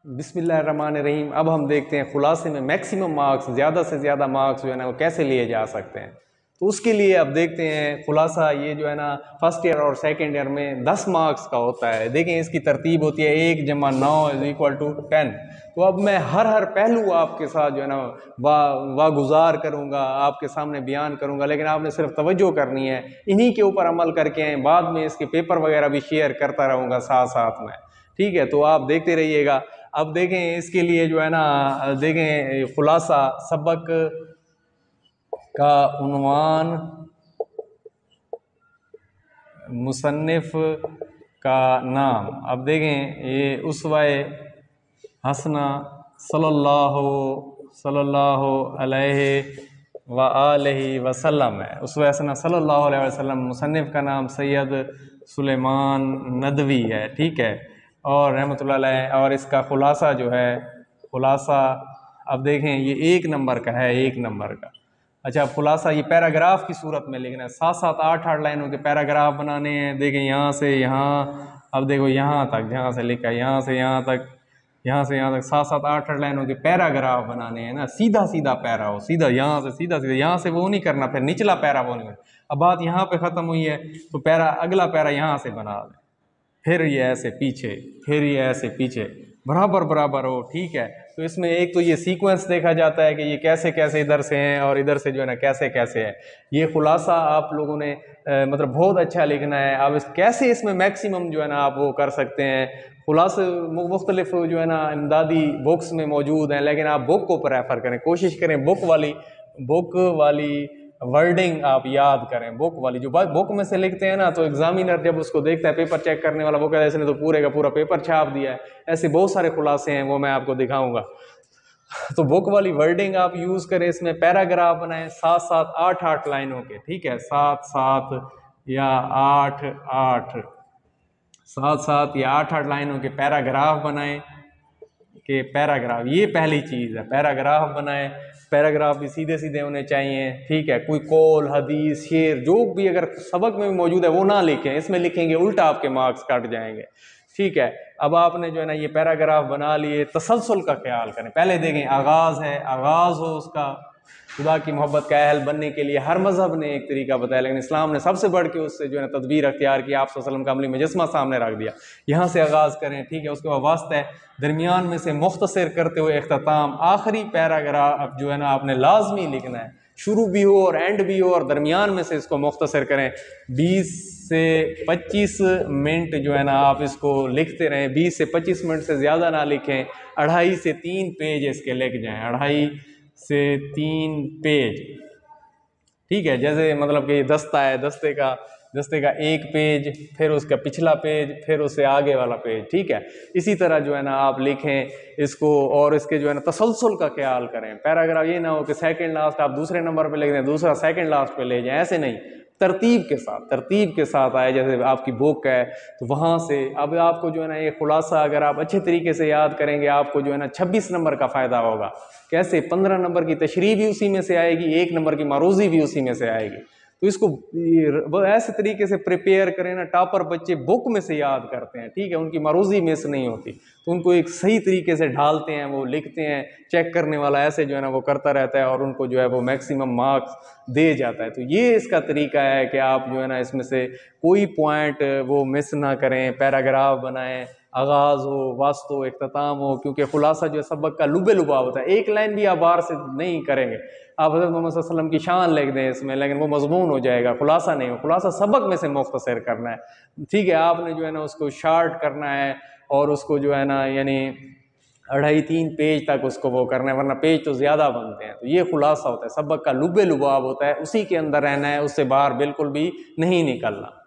बिस्मिल्लाहिर्रहमानिर्रहीम। अब हम देखते हैं खुलासे में मैक्सिमम मार्क्स, ज़्यादा से ज़्यादा मार्क्स जो है ना वो कैसे लिए जा सकते हैं। तो उसके लिए अब देखते हैं खुलासा ये जो है ना फर्स्ट ईयर और सेकंड ईयर में 10 मार्क्स का होता है। देखें इसकी तरतीब होती है 1 + 9 = 10। तो अब मैं हर पहलू आपके साथ जो है ना वागुजार करूँगा, आपके सामने बयान करूँगा, लेकिन आपने सिर्फ तवज्जो करनी है, इन्हीं के ऊपर अमल करके आए। बाद में इसके पेपर वगैरह भी शेयर करता रहूँगा साथ साथ में, ठीक है। तो आप देखते रहिएगा। अब देखें इसके लिए जो है ना, देखें खुलासा सबक का उन्वान, मुसन्निफ का नाम। अब देखें ये उसवाए हसना सल्लल्लाहु अलैहि व आलिहि वसल्लम है। उसवाए हसना सल्लल्लाहु अलैहि वसल्लम। मुसन्निफ का नाम सैयद सुलेमान नदवी है, ठीक है, और रहमतुल्लाह अलैह। और इसका खुलासा जो है, खुलासा अब देखें ये 1 नंबर का है, 1 नंबर का। अच्छा, खुलासा ये पैराग्राफ की सूरत में लिखना है, 7-7 8-8 लाइनों के पैराग्राफ बनाने हैं। देखें यहाँ से यहाँ, अब देखो यहाँ तक, जहाँ से लिखा है यहाँ से यहाँ तक, यहाँ से यहाँ तक 7-7 8-8 लाइनों के पैराग्राफ बनाने हैं ना। सीधा सीधा पैरा हो, सीधा यहाँ से सीधा सीधा, यहाँ से वो नहीं करना, फिर निचला पैरा वो नहीं करना। अब बात यहाँ पे ख़त्म हुई है तो पैरा, अगला पैरा यहाँ से बना दें, फिर ये ऐसे पीछे, फिर ये ऐसे पीछे, बराबर बराबर हो, ठीक है। तो इसमें एक तो ये सीक्वेंस देखा जाता है कि ये कैसे कैसे इधर से हैं और इधर से जो है ना कैसे कैसे है। ये खुलासा आप लोगों ने मतलब बहुत अच्छा लिखना है। अब कैसे इसमें मैक्सिमम जो है ना आप वो कर सकते हैं। खुलासे मुख्तलिफ जो है ना इमदादी बुक्स में मौजूद हैं, लेकिन आप बुक को प्रेफर करें, कोशिश करें बुक वाली वर्डिंग आप याद करें। बुक वाली जो बात बुक में से लिखते हैं ना, तो एग्जामिनर जब उसको देखता है, पेपर चेक करने वाला, वो कहता है इसने तो पूरे का पूरा पेपर छाप दिया है। ऐसे बहुत सारे खुलासे हैं, वो मैं आपको दिखाऊंगा। तो बुक वाली वर्डिंग आप यूज़ करें। इसमें पैराग्राफ बनाएं 7-7 8-8 लाइनों के, ठीक है, 7-7 या 8-8 लाइनों के पैराग्राफ बनाएं। कि पैराग्राफ, ये पहली चीज़ है, पैराग्राफ बनाएं। पैराग्राफ भी सीधे सीधे होने चाहिए, ठीक है। कोई कौल, हदीस, शेर जो भी अगर सबक में भी मौजूद है वो ना लिखें, इसमें लिखेंगे उल्टा आपके मार्क्स कट जाएंगे, ठीक है। अब आपने जो है ना ये पैराग्राफ बना लिए, तसलसल का ख्याल करें। पहले देखें आगाज़ है, आगाज़ हो उसका खुदा की मोहब्बत का अहल बनने के लिए। हर मज़हब ने एक तरीका बताया, लेकिन इस्लाम ने सबसे बढ़ के उससे जो है ना तदबीर अख्तियार की, आप सल्लल्लाहु अलैहि वसल्लम का अमली मुजस्समा सामने रख दिया। यहाँ से आगाज़ करें, ठीक है। उसके बाद वास्ता है, दरमियान में से मुख्तसर करते हुए इख्तिताम। आखिरी पैराग्राफ जो है ना आपने लाजमी लिखना है, शुरू भी हो और एंड भी हो, और दरमियान में से इसको मुख्तसर करें। 20 से 25 मिनट जो है ना आप इसको लिखते रहें, 20 से 25 मिनट से ज़्यादा ना लिखें। 2.5 से 3 पेज इसके लिख जाएँ, 2.5 से 3 पेज, ठीक है। जैसे मतलब कि दस्ता है, दस्ते का 1 पेज, फिर उसका पिछला पेज, फिर उससे आगे वाला पेज, ठीक है। इसी तरह जो है ना आप लिखें इसको, और इसके जो है ना तसलसल का ख्याल करें। पैराग्राफ ये ना हो कि सेकंड लास्ट आप दूसरे नंबर पे लिख दें, दूसरा सेकंड लास्ट पे ले जाएं, ऐसे नहीं। तरतीब के साथ आए। जैसे आपकी बुक है तो वहाँ से अब आपको जो है ना ये खुलासा अगर आप अच्छे तरीके से याद करेंगे, आपको जो है ना 26 नंबर का फ़ायदा होगा। कैसे? 15 नंबर की तशरीह भी उसी में से आएगी, 1 नंबर की मारूजी भी उसी में से आएगी। तो इसको ऐसे तरीके से प्रिपेयर करें ना, टॉपर बच्चे बुक में से याद करते हैं, ठीक है, उनकी मारूजी मिस नहीं होती, तो उनको एक सही तरीके से ढालते हैं, वो लिखते हैं। चेक करने वाला ऐसे जो है ना वो करता रहता है और उनको जो है वो मैक्सिमम मार्क्स दे जाता है। तो ये इसका तरीका है कि आप जो है ना इसमें से कोई पॉइंट वो मिस ना करें। पैराग्राफ बनाएं, आगाज़ हो, वास्त हो, इख्तिताम हो, क्योंकि खुलासा जो है सबक का लुबे लुबाव होता है। एक लाइन भी आप बाहर से नहीं करेंगे, आप हज़रत मोहम्मद सल्लल्लाहु अलैहि वसल्लम की शान लिख दें इसमें, लेकिन वो मज़मून हो जाएगा, खुलासा नहीं हो। खुलासा सबक में से मुख्तसर करना है, ठीक है। आपने जो है ना उसको शार्ट करना है और उसको जो है ना यानी 2.5-3 पेज तक उसको वो करना है, वरना पेज तो ज़्यादा बनते हैं। तो ये खुलासा होता है, सबक का लुबे लुबाव होता है, उसी के अंदर रहना है, उससे बाहर बिल्कुल भी नहीं निकलना।